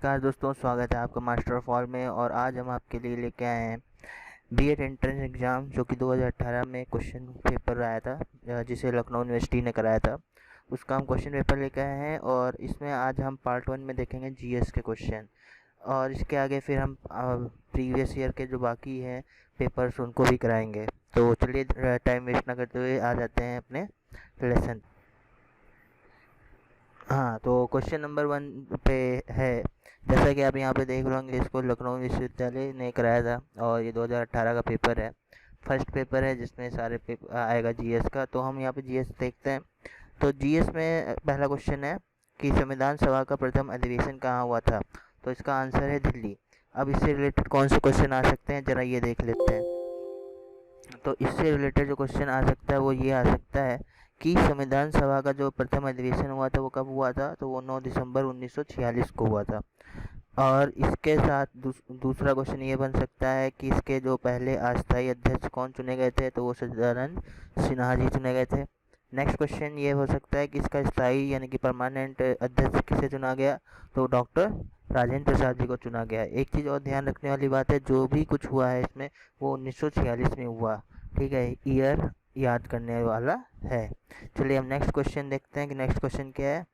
नमस्कार दोस्तों, स्वागत है आपका मास्टर ऑफ ऑल में। और आज हम आपके लिए लेके आए हैं बीएड एंट्रेंस एग्ज़ाम, जो कि 2018 में क्वेश्चन पेपर आया था, जिसे लखनऊ यूनिवर्सिटी ने कराया था। उसका हम क्वेश्चन पेपर लेके आए हैं और इसमें आज हम पार्ट 1 में देखेंगे जीएस के क्वेश्चन, और इसके आगे फिर हम प्रीवियस ईयर के जो बाकी हैं पेपर्स उनको भी कराएंगे। तो चलिए टाइम वेस्ट ना करते हुए आ जाते हैं अपने लेसन। हाँ, तो क्वेश्चन नंबर 1 पे है, जैसा कि आप यहाँ पे देख रहे होंगे, इसको लखनऊ विश्वविद्यालय ने कराया था और ये 2018 का पेपर है। फर्स्ट पेपर है जिसमें सारे पेपर आएगा जीएस का। तो हम यहाँ पे जीएस देखते हैं। तो जीएस में पहला क्वेश्चन है कि संविधान सभा का प्रथम अधिवेशन कहाँ हुआ था। तो इसका आंसर है दिल्ली। अब इससे रिलेटेड कौन से क्वेश्चन आ सकते हैं, ज़रा ये देख लेते हैं। तो इससे रिलेटेड जो क्वेश्चन आ सकता है वो ये आ सकता है कि संविधान सभा का जो प्रथम अधिवेशन हुआ था वो कब हुआ था। तो वो 9 दिसंबर 1946 को हुआ था। और इसके साथ दूसरा क्वेश्चन ये बन सकता है कि इसके जो पहले अस्थायी अध्यक्ष कौन चुने गए थे। तो वो सच्चिदानंद सिन्हा जी चुने गए थे। नेक्स्ट क्वेश्चन ये हो सकता है कि इसका स्थायी यानी कि परमानेंट अध्यक्ष किसे चुना गया। तो डॉक्टर राजेंद्र प्रसाद जी को चुना गया। एक चीज़ और ध्यान रखने वाली बात है, जो भी कुछ हुआ है इसमें वो 1946 में हुआ। ठीक है, ईयर याद करने वाला है। चलिए हम नेक्स्ट क्वेश्चन देखते हैं कि नेक्स्ट क्वेश्चन क्या है।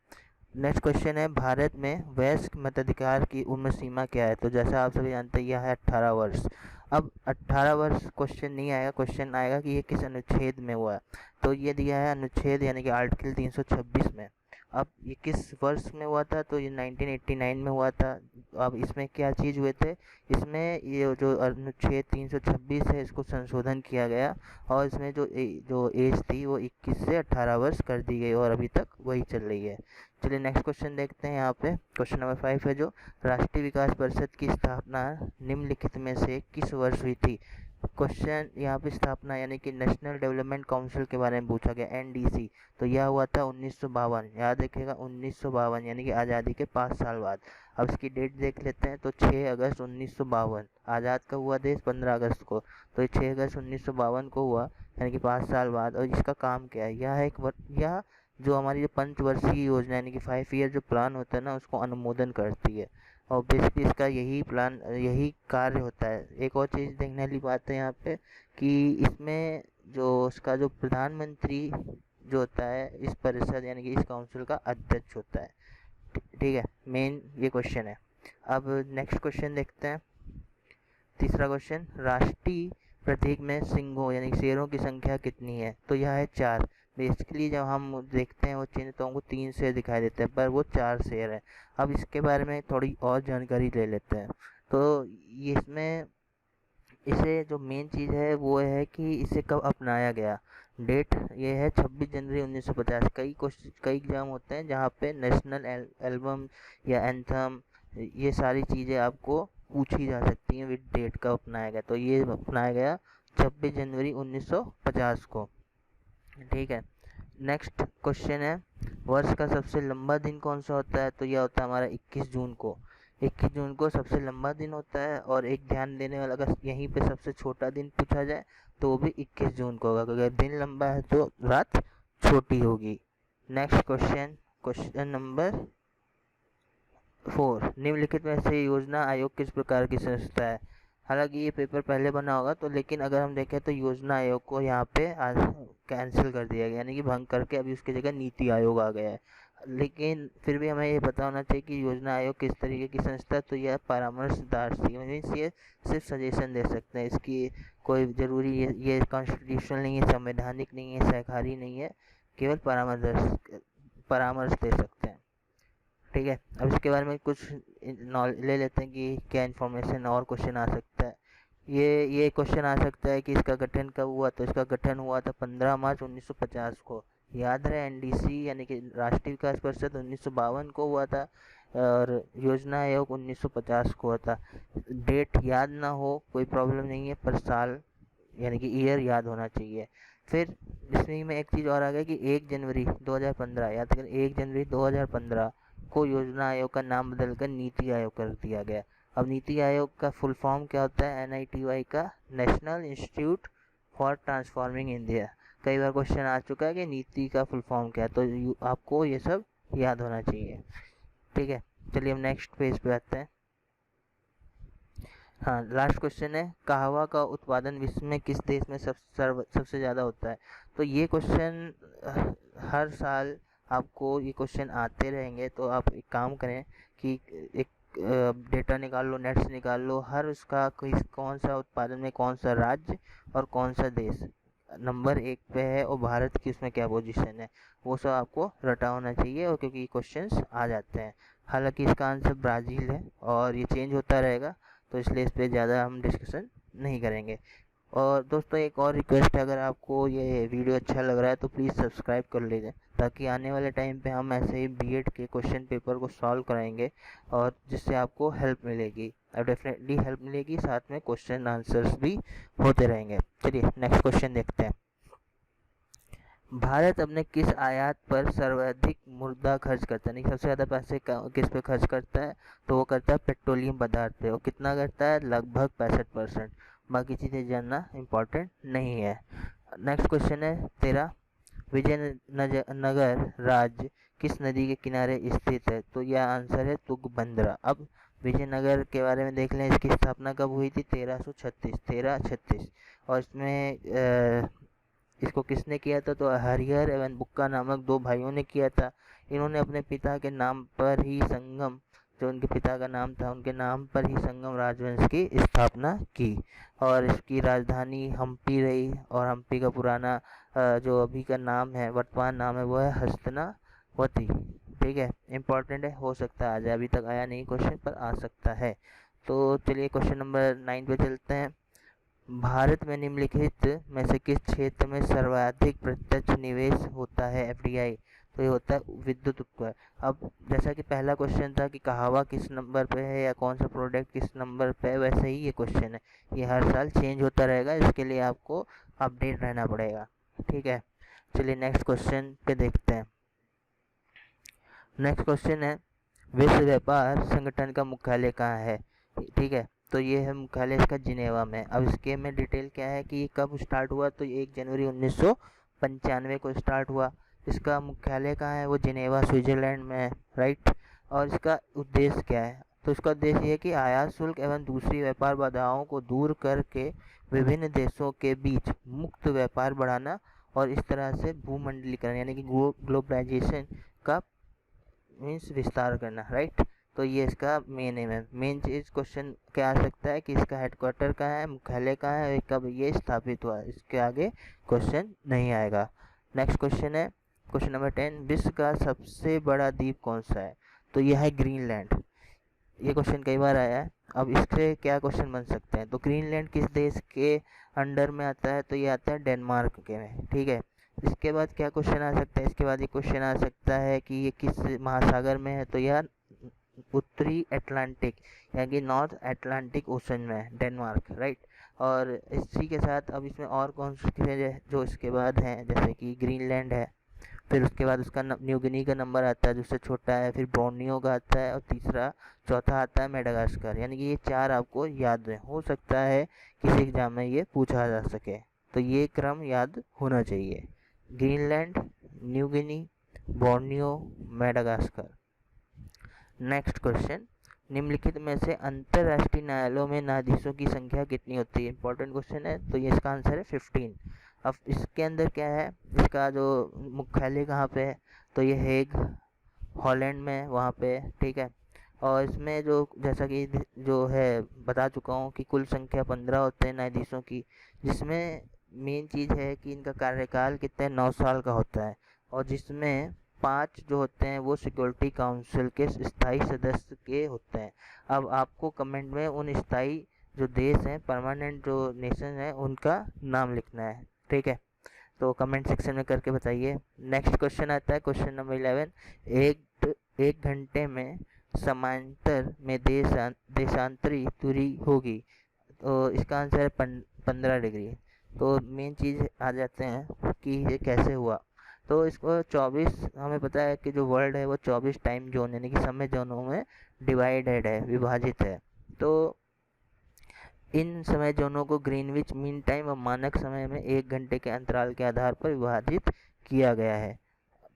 नेक्स्ट क्वेश्चन है, भारत में वयस्क मताधिकार की उम्र सीमा क्या है। तो जैसा आप सभी जानते हैं यह है 18 वर्ष। अब 18 वर्ष क्वेश्चन नहीं आएगा, क्वेश्चन आएगा कि ये किस अनुच्छेद में हुआ है। तो ये दिया है अनुच्छेद यानी कि आर्टिकल 326 में। अब ये किस वर्ष में हुआ था। तो ये 1989 में हुआ था। अब इसमें क्या चीज़ हुए थे, इसमें ये जो अनुच्छेद 326 है इसको संशोधन किया गया और इसमें जो एज थी वो 21 से 18 वर्ष कर दी गई और अभी तक वही चल रही है। चलिए नेक्स्ट क्वेश्चन देखते हैं। यहाँ पे क्वेश्चन नंबर 5 है, जो राष्ट्रीय विकास परिषद की स्थापना निम्नलिखित में से किस वर्ष हुई थी। क्वेश्चन यहाँ पे स्थापना यानी कि नेशनल डेवलपमेंट काउंसिल के बारे में पूछा गया, एनडीसी। तो यह हुआ था 1952। याद रखिएगा 1952 यानी कि आज़ादी के 5 साल बाद। अब इसकी डेट देख लेते हैं। तो 6 अगस्त 1952। आज़ाद कब हुआ देश, 15 अगस्त को। तो ये 6 अगस्त 1952 को हुआ यानी कि 5 साल बाद। और इसका काम क्या है, यह जो हमारी जो पंचवर्षीय योजना यानी कि 5 ईयर जो प्लान होता है ना, उसको अनुमोदन करती है। और बेसिकली इसका यही कार्य होता है। एक और चीज़ देखने वाली बात है यहाँ पे कि इसमें जो उसका जो प्रधानमंत्री जो होता है इस परिषद यानी कि इस काउंसिल का अध्यक्ष होता है। ठीक है, मेन ये क्वेश्चन है। अब नेक्स्ट क्वेश्चन देखते हैं। तीसरा क्वेश्चन, राष्ट्रीय प्रतीक में सिंहों यानी शेरों की संख्या कितनी है। तो यह है 4। बेसिकली जब हम देखते हैं वो चिन्ह तो हमको 3 शेर दिखाई देते हैं, पर वो 4 शेर है। अब इसके बारे में थोड़ी और जानकारी ले लेते हैं। तो ये इसमें इसे जो मेन चीज़ है वो है कि इसे कब अपनाया गया। डेट ये है 26 जनवरी 1950। कई एग्जाम होते हैं जहाँ पे नेशनल एल्बम या एंथम ये सारी चीज़ें आपको पूछी जा सकती हैं विद डेट कब अपनाया गया। तो ये अपनाया गया 26 जनवरी 1950 को। ठीक है, नेक्स्ट क्वेश्चन है, वर्ष का सबसे लंबा दिन कौन सा होता है। तो यह होता है हमारा 21 जून को। 21 जून को सबसे लंबा दिन होता है। और एक ध्यान देने वाला, अगर यहीं पे सबसे छोटा दिन पूछा जाए तो वो भी 21 जून को होगा, क्योंकि अगर दिन लंबा है तो रात छोटी होगी। नेक्स्ट क्वेश्चन, क्वेश्चन नंबर 4, निम्नलिखित में से योजना आयोग किस प्रकार की संस्था है। हालांकि ये पेपर पहले बना होगा तो, लेकिन अगर हम देखें तो योजना आयोग को यहाँ पे कैंसिल कर दिया गया यानी कि भंग करके अभी उसकी जगह नीति आयोग आ गया है। लेकिन फिर भी हमें ये पता होना चाहिए कि योजना आयोग किस तरीके की संस्था है। तो यह परामर्शदार सी मीन्स ये सिर्फ सजेशन दे सकते हैं। इसकी कोई ज़रूरी ये कॉन्स्टिट्यूशनल नहीं है, संवैधानिक नहीं है, सहकारी नहीं है, केवल परामर्श दे सकते हैं। ठीक है, अब इसके बारे में कुछ ले लेते हैं कि क्या इन्फॉर्मेशन और क्वेश्चन आ सकता है। ये क्वेश्चन आ सकता है कि इसका गठन कब हुआ। तो इसका गठन हुआ था 15 मार्च 1950 को। याद रहे एनडीसी यानी कि राष्ट्रीय विकास परिषद 1952 को हुआ था और योजना आयोग 1950 को हुआ था। डेट याद ना हो कोई प्रॉब्लम नहीं है, पर साल यानी कि ईयर याद होना चाहिए। फिर इसमें में एक चीज़ और आ गई कि 1 जनवरी 2015, याद करें 1 जनवरी 2015 को योजना आयोग का नाम बदलकर नीति आयोग कर दिया गया। अब नीति आयोग का फुल फॉर्म क्या होता है, NITI का national institute for transforming India. कई बार क्वेश्चन आ चुका है कि नीति का फुल फॉर्म क्या है, तो आपको ये सब याद होना चाहिए। ठीक है, चलिए हम नेक्स्ट पेज पे आते हैं। हाँ, लास्ट क्वेश्चन है, कहवा का उत्पादन विश्व में किस देश में सबसे ज़्यादा होता है? तो ये क्वेश्चन हर साल आपको ये क्वेश्चन आते रहेंगे, तो आप एक काम करें कि एक डेटा निकाल लो, नेट से निकाल लो, हर उसका कौन सा उत्पादन में कौन सा राज्य और कौन सा देश नंबर 1 पे है और भारत की उसमें क्या पोजीशन है, वो सब आपको रटा होना चाहिए। और क्योंकि क्वेश्चंस आ जाते हैं, हालांकि इसका आंसर ब्राज़ील है और ये चेंज होता रहेगा, तो इसलिए इस पे ज़्यादा हम डिस्कशन नहीं करेंगे। और दोस्तों एक और रिक्वेस्ट है, अगर आपको ये वीडियो अच्छा लग रहा है तो प्लीज़ सब्सक्राइब कर लीजिए, ताकि आने वाले टाइम पे हम ऐसे ही बीएड के क्वेश्चन पेपर को सॉल्व कराएंगे और जिससे आपको हेल्प मिलेगी, और डेफिनेटली हेल्प मिलेगी, साथ में क्वेश्चन आंसर्स भी होते रहेंगे। चलिए नेक्स्ट क्वेश्चन देखते हैं। भारत अपने किस आयात पर सर्वाधिक मुद्रा खर्च करता है? नहीं, सबसे ज़्यादा पैसे किस पे खर्च करता है? तो वो करता है पेट्रोलियम पदार्थ पे। और कितना करता है? लगभग 65%। बाकी चीज़ें जानना इम्पोर्टेंट नहीं है। नेक्स्ट क्वेश्चन है 13, विजयनगर राज्य किस नदी के किनारे स्थित है? तो यह आंसर है तुंगभद्रा। अब विजयनगर के बारे में देख लें, इसकी स्थापना कब हुई थी? 1336। और इसमें इसको किसने किया था? तो हरिहर एवं बुक्का नामक 2 भाइयों ने किया था। इन्होंने अपने पिता के नाम पर ही संगम, जो उनके पिता का नाम था, उनके नाम पर ही संगम राजवंश की स्थापना की। और इसकी राजधानी हम्पी रही, और हम्पी का पुराना जो अभी का नाम है, वर्तमान नाम है, वो है हस्तिनावती। ठीक है, इम्पोर्टेंट है, हो सकता है आ जाए, अभी तक आया नहीं क्वेश्चन, पर आ सकता है। तो चलिए क्वेश्चन नंबर 9 पे चलते हैं। भारत में निम्नलिखित में से किस क्षेत्र में सर्वाधिक प्रत्यक्ष निवेश होता है? एफडीआई। तो ये होता है विद्युत उपकरण। अब जैसा कि पहला क्वेश्चन था कि कहवा किस नंबर पे है या कौन सा प्रोडक्ट किस नंबर पे है, वैसे ही ये क्वेश्चन है, ये हर साल चेंज होता रहेगा, इसके लिए आपको अपडेट रहना पड़ेगा। ठीक है, चलिए नेक्स्ट क्वेश्चन पे देखते हैं। नेक्स्ट क्वेश्चन है, विश्व व्यापार संगठन का मुख्यालय कहाँ है? ठीक है, तो ये है मुख्यालय इसका जिनेवा में। अब इसके में डिटेल क्या है कि ये कब स्टार्ट हुआ? तो 1 जनवरी 1995 को स्टार्ट हुआ। इसका मुख्यालय कहाँ है? वो जिनेवा स्विट्जरलैंड में है, राइट। और इसका उद्देश्य क्या है? तो इसका उद्देश्य ये है कि आयात शुल्क एवं दूसरी व्यापार बाधाओं को दूर करके विभिन्न देशों के बीच मुक्त व्यापार बढ़ाना, और इस तरह से भूमंडलीकरण यानी कि ग्लोबलाइजेशन का मीन्स विस्तार करना, राइट। तो ये इसका मेन एम है। मेन चीज़ क्वेश्चन क्या आ सकता है कि इसका हेडक्वार्टर कहाँ है, मुख्यालय कहाँ है, कब ये स्थापित हुआ, इसके आगे क्वेश्चन नहीं आएगा। नेक्स्ट क्वेश्चन है क्वेश्चन नंबर 10, विश्व का सबसे बड़ा द्वीप कौन सा है? तो यह है ग्रीनलैंड। ये क्वेश्चन कई बार आया है। अब इससे क्या क्वेश्चन बन सकते हैं? तो ग्रीनलैंड किस देश के अंडर में आता है? तो ये आता है डेनमार्क के में। ठीक है, इसके बाद क्या क्वेश्चन आ सकता है? इसके बाद ये क्वेश्चन आ सकता है कि ये किस महासागर में है? तो यह उत्तरी अटलांटिक यानी कि नॉर्थ अटलांटिक ओशन में है डेनमार्क, राइट। और इसी के साथ अब इसमें और कौन से जो इसके बाद हैं, जैसे कि ग्रीनलैंड है, फिर उसके बाद उसका न्यू गिनी का नंबर आता है जो उससे छोटा है, फिर बोर्नियो का आता है, और चौथा आता है मेडागास्कर। यानी कि ये 4 आपको याद है, हो सकता है किसी एग्जाम में ये पूछा जा सके, तो ये क्रम याद होना चाहिए। Greenland, New Guinea, Borneo, Madagascar. Next question, निम्नलिखित में से अंतर्राष्ट्रीय न्यायालयों में न्यायाधीशों की संख्या कितनी होती है? इंपॉर्टेंट क्वेश्चन है, तो ये इसका आंसर है 15। अब इसके अंदर क्या है, इसका जो मुख्यालय कहाँ पे है? तो ये हेग, हॉलैंड में, वहाँ पे। ठीक है, और इसमें जो जैसा कि जो है बता चुका हूँ कि कुल संख्या 15 होते हैं न्यायाधीशों की, जिसमें मेन चीज़ है कि इनका कार्यकाल कितने 9 साल का होता है, और जिसमें 5 जो होते हैं वो सिक्योरिटी काउंसिल के स्थायी सदस्य के होते हैं। अब आपको कमेंट में उन स्थायी जो देश हैं, परमानेंट जो नेशन है, उनका नाम लिखना है। ठीक है, तो कमेंट सेक्शन में करके बताइए। नेक्स्ट क्वेश्चन आता है क्वेश्चन नंबर 11, एक घंटे में समांतर में देशांतरी दूरी होगी? तो इसका आंसर है 15 डिग्री। तो मेन चीज़ आ जाते हैं कि ये कैसे हुआ। तो इसको 24, हमें पता है कि जो वर्ल्ड है वो 24 टाइम जोन यानी कि समय जोनों में डिवाइडेड है, विभाजित है। तो इन समय जोनों को ग्रीनविच मीन टाइम और मानक समय में 1 घंटे के अंतराल के आधार पर विभाजित किया गया है।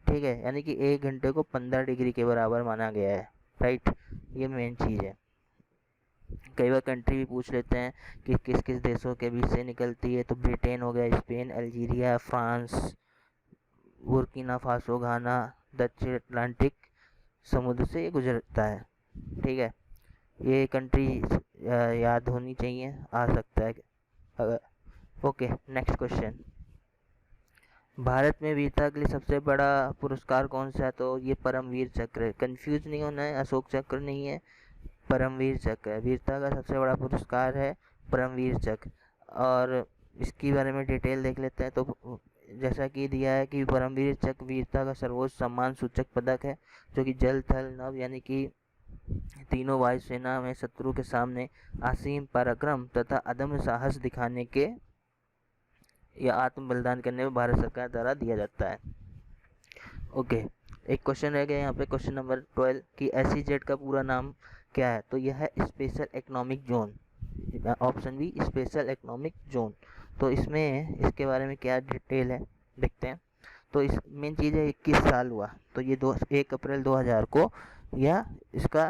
ठीक है, यानी कि 1 घंटे को 15 डिग्री के बराबर माना गया है। राइट, ये मेन चीज़ है। कई बार कंट्री भी पूछ लेते हैं कि किस किस देशों के बीच से निकलती है, तो ब्रिटेन हो गया, Spain, Algeria, France, Burkina, Ghana, दक्षिण अटलांटिक समुद्र से ये गुजरता है। ठीक है, ये कंट्री याद होनी चाहिए, आ सकता है अगर। Okay, next question. भारत में वीरता के लिए सबसे बड़ा पुरस्कार कौन सा है? तो ये परमवीर चक्र है। कंफ्यूज नहीं होना है, अशोक चक्र नहीं है, परमवीर चक्र है। वीरता का सबसे बड़ा पुरस्कार है परमवीर चक्र। और इसके बारे में डिटेल देख लेते हैं। तो जैसा कि दिया है कि परमवीर चक्र वीरता का सर्वोच्च सम्मान सूचक पदक है, जो कि जल, थल, नभ यानी कि तीनों वायुसेना में शत्रु के सामने असीम पराक्रम तथा अदम्य साहस दिखाने के या आत्म बलिदान करने में भारत सरकार द्वारा दिया जाता है। ओके, एक क्वेश्चन रह गया यहाँ पे, क्वेश्चन नंबर 12 कि SEZ का पूरा नाम क्या है? तो यह है special economic zone. Option B, special economic zone. तो इसमें इसके बारे में क्या डिटेल है देखते हैं। तो इस मेन चीज़ है 21 साल हुआ, तो ये 1 अप्रैल 2000 को या इसका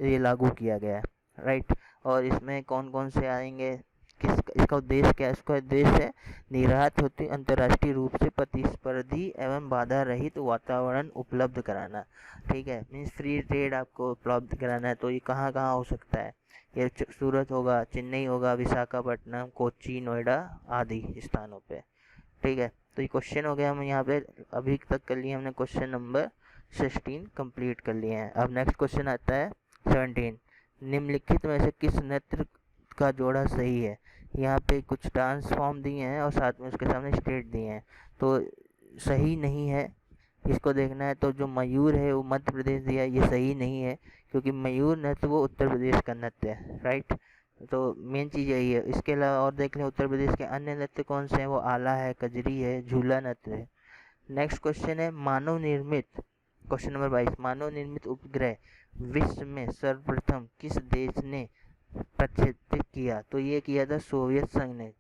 ये लागू किया गया है, राइट। और इसमें कौन कौन से आएंगे, किस इसका उद्देश्य क्या है? इसका उद्देश्य है निर्यात होती अंतर्राष्ट्रीय रूप से प्रतिस्पर्धी एवं बाधा रहित वातावरण उपलब्ध कराना। ठीक है, मीन्स फ्री ट्रेड आपको उपलब्ध कराना है। तो ये कहाँ कहाँ हो सकता है? ये सूरत होगा, चेन्नई होगा, विशाखापट्टनम, कोच्चि, नोएडा आदि स्थानों पे। ठीक है, तो ये क्वेश्चन हो गया। हम यहाँ पे अभी तक कर लिए हमने क्वेश्चन नंबर 16 कंप्लीट कर लिए हैं। अब नेक्स्ट क्वेश्चन आता है 17। निम्नलिखित में से किस नृत्य का जोड़ा सही है? यहाँ पे कुछ डांस फॉर्म दिए हैं और साथ में उसके सामने स्टेट दिए हैं, तो सही नहीं है, इसको देखना है। तो जो मयूर है वो मध्य प्रदेश दिया है, ये सही नहीं है, क्योंकि मयूर नृत्य वो उत्तर प्रदेश का नृत्य है, राइट। तो मेन चीज़ यही है। इसके अलावा और देख लें उत्तर प्रदेश के अन्य नृत्य कौन से हैं, वो आला है, कजरी है, झूला नृत्य है। नेक्स्ट क्वेश्चन है मानव निर्मित, क्वेश्चन नंबर 22, मानव निर्मित उपग्रह विश्व में सर्वप्रथम किस देश ने प्रक्षेपित किया? तो ये किया था सोवियत संघ ने।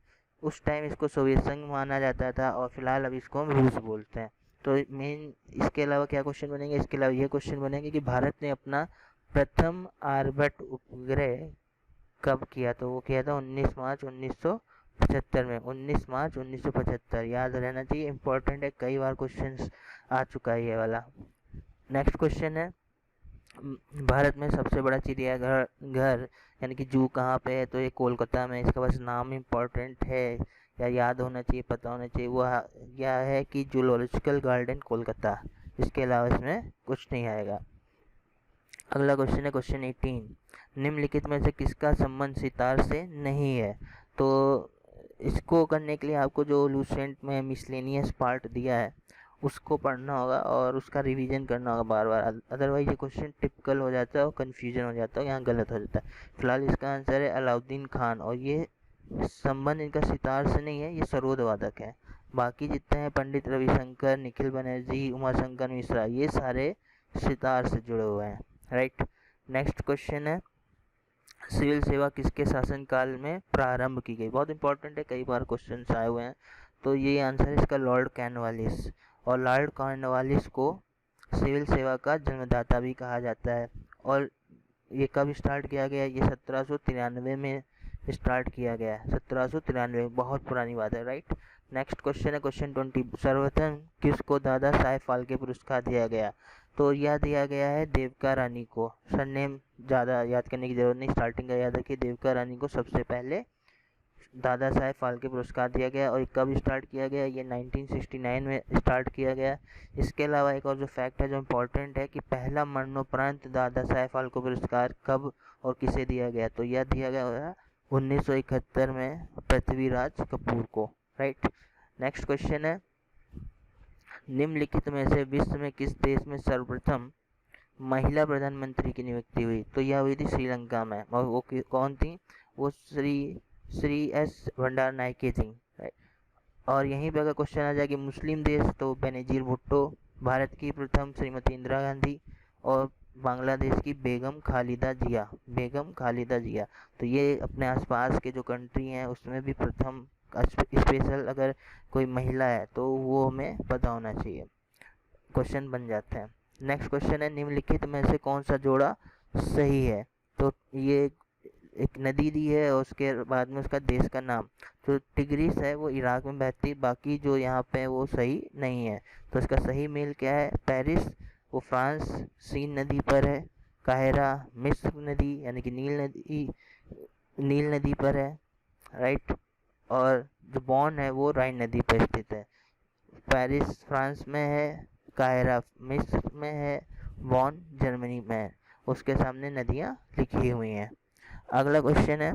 उस टाइम इसको सोवियत संघ माना जाता था और फिलहाल अब इसको हम रूस बोलते हैं। तो मेन इसके अलावा क्या क्वेश्चन बनेंगे? इसके अलावा ये क्वेश्चन बनेंगे कि भारत ने अपना प्रथम आर्यभट्ट उपग्रह कब किया? तो वो किया था 19 मार्च 1975 में। 19 मार्च 1975 याद रहना चाहिए, इंपॉर्टेंट है, कई बार क्वेश्चन आ चुका है ये वाला। नेक्स्ट क्वेश्चन है भारत में सबसे बड़ा चिड़ियाघर घर यानी कि जू कहाँ पे है? तो ये कोलकाता में। इसका बस नाम इम्पोर्टेंट है या याद होना चाहिए, पता होना चाहिए। वो यह है कि जूलॉजिकल गार्डन कोलकाता। इसके अलावा इसमें कुछ नहीं आएगा। अगला क्वेश्चन है क्वेश्चन 18। निम्नलिखित में से किसका संबंध सितार से नहीं है? तो इसको करने के लिए आपको जो लूसेंट में मिसलेनियस पार्ट दिया है उसको पढ़ना होगा और उसका रिवीजन करना होगा बार बार, अदरवाइज ये क्वेश्चन टिपिकल हो जाता है और कन्फ्यूजन हो जाता है, यहाँ गलत हो जाता है। फिलहाल इसका आंसर है अलाउद्दीन खान, और ये संबंध इनका सितार से नहीं है, ये सरोद वादक है। बाकी जितने हैं पंडित रविशंकर, निखिल बनर्जी, उमाशंकर मिश्रा, ये सारे सितार से जुड़े हुए हैं, राइट। नेक्स्ट क्वेश्चन है सिविल सेवा किसके शासनकाल में प्रारंभ की गई? बहुत इंपॉर्टेंट है, कई बार क्वेश्चन आए हुए हैं। तो ये आंसर है इसका लॉर्ड कॉर्नवालिस, और लॉर्ड कॉर्नवालिस को सिविल सेवा का जन्मदाता भी कहा जाता है। और ये कब स्टार्ट किया गया? ये 1793 में स्टार्ट किया गया है, 1793, बहुत पुरानी बात है, राइट। नेक्स्ट क्वेश्चन है क्वेश्चन 20। सर्वप्रथम किसको दादा साहेब फाल्के पुरस्कार दिया गया? तो यह दिया गया है देविका रानी को। सरनेम ज़्यादा याद करने की ज़रूरत नहीं, स्टार्टिंग का याद रखिए। देविका रानी को सबसे पहले दादा साहेब फाल्के पुरस्कार दिया गया, और कब स्टार्ट किया गया? ये 1969 में स्टार्ट किया गया। इसके अलावा एक और जो फैक्ट है जो इम्पोर्टेंट है कि पहला मरणोपरांत दादा साहेब फाल्के पुरस्कार कब और किसे दिया गया? तो यह दिया गया 1971 में पृथ्वीराज कपूर को, राइट। नेक्स्ट क्वेश्चन है निम्नलिखित में से विश्व में किस देश में सर्वप्रथम महिला प्रधानमंत्री की नियुक्ति हुई? तो यह हुई थी श्रीलंका में, और वो कौन थी? वो श्री एस भंडार नायके थी, राइट। और यहीं पे अगर क्वेश्चन आ जाए कि मुस्लिम देश, तो बेनजीर भुट्टो, भारत की प्रथम श्रीमती इंदिरा गांधी, और बांग्लादेश की बेगम खालिदा जिया, बेगम खालिदा जिया। तो ये अपने आसपास के जो कंट्री हैं उसमें भी प्रथम स्पेशल अगर कोई महिला है तो वो हमें पता होना चाहिए, क्वेश्चन बन जाते हैं। नेक्स्ट क्वेश्चन है, निम्नलिखित में से कौन सा जोड़ा सही है। तो ये एक नदी दी है और उसके बाद में उसका देश का नाम, जो टिग्रिस है वो इराक में बहती है, बाकी जो यहाँ पे है वो सही नहीं है। तो इसका सही मेल क्या है, पेरिस वो फ्रांस सीन नदी पर है, काहिरा मिस्र नदी यानी कि नील नदी पर है, राइट। और जो बॉन है वो राइन नदी पर स्थित है। पेरिस फ्रांस में है, काहिरा मिस्र में है, बॉन जर्मनी में है। उसके सामने नदियाँ लिखी हुई हैं। अगला क्वेश्चन है,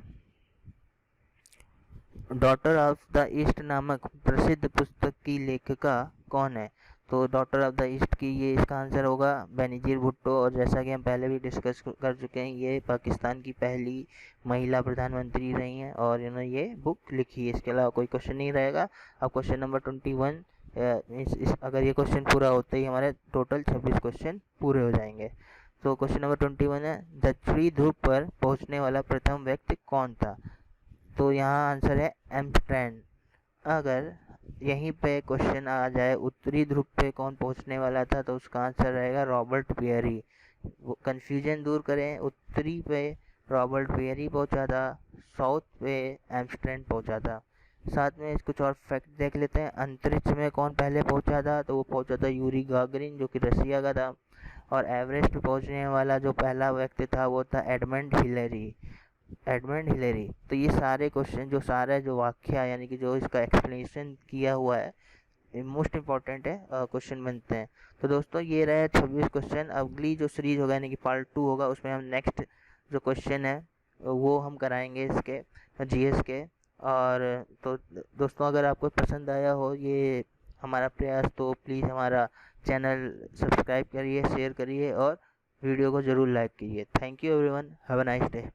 डॉटर ऑफ द ईस्ट नामक प्रसिद्ध पुस्तक की लेखिका कौन है। तो डॉटर ऑफ द ईस्ट की ये इसका आंसर होगा बेनजीर भुट्टो। और जैसा कि हम पहले भी डिस्कस कर चुके हैं, ये पाकिस्तान की पहली महिला प्रधानमंत्री रही हैं और इन्होंने ये बुक लिखी है। इसके अलावा कोई क्वेश्चन नहीं रहेगा। अब क्वेश्चन नंबर 21, अगर ये क्वेश्चन पूरा होते ही हमारे टोटल 26 क्वेश्चन पूरे हो जाएंगे। तो क्वेश्चन नंबर 21 है, दक्षिणी ध्रुव पर पहुंचने वाला प्रथम व्यक्ति कौन था। तो यहाँ आंसर है एम्स्ट्रैंड। अगर यहीं पे क्वेश्चन आ जाए उत्तरी ध्रुव पे कौन पहुंचने वाला था, तो उसका आंसर रहेगा रॉबर्ट पियरी। वो कन्फ्यूजन दूर करें, उत्तरी पे रॉबर्ट पियरी पहुंचा था, साउथ पे एम्स्ट्रैंड पहुंचा था। साथ में कुछ और फैक्ट देख लेते हैं। अंतरिक्ष में कौन पहले पहुंचा था, तो वो पहुंचा था यूरी गागरिन जो कि रसिया का था। और एवरेस्ट पहुंचने वाला जो पहला व्यक्ति था वो था एडमंड हिलेरी। तो ये सारे क्वेश्चन जो वाक्य यानी कि जो इसका एक्सप्लेनेशन किया हुआ है मोस्ट इम्पॉर्टेंट है, क्वेश्चन बनते हैं। तो दोस्तों ये रहे 26 क्वेश्चन। अगली जो सीरीज होगा यानी कि पार्ट 2 होगा, उसमें हम नेक्स्ट जो क्वेश्चन है वो हम कराएंगे इसके जीएस के। और तो दोस्तों अगर आपको पसंद आया हो ये हमारा प्रयास, तो प्लीज़ हमारा चैनल सब्सक्राइब करिए, शेयर करिए और वीडियो को ज़रूर लाइक कीजिए। Thank you everyone, have a nice day.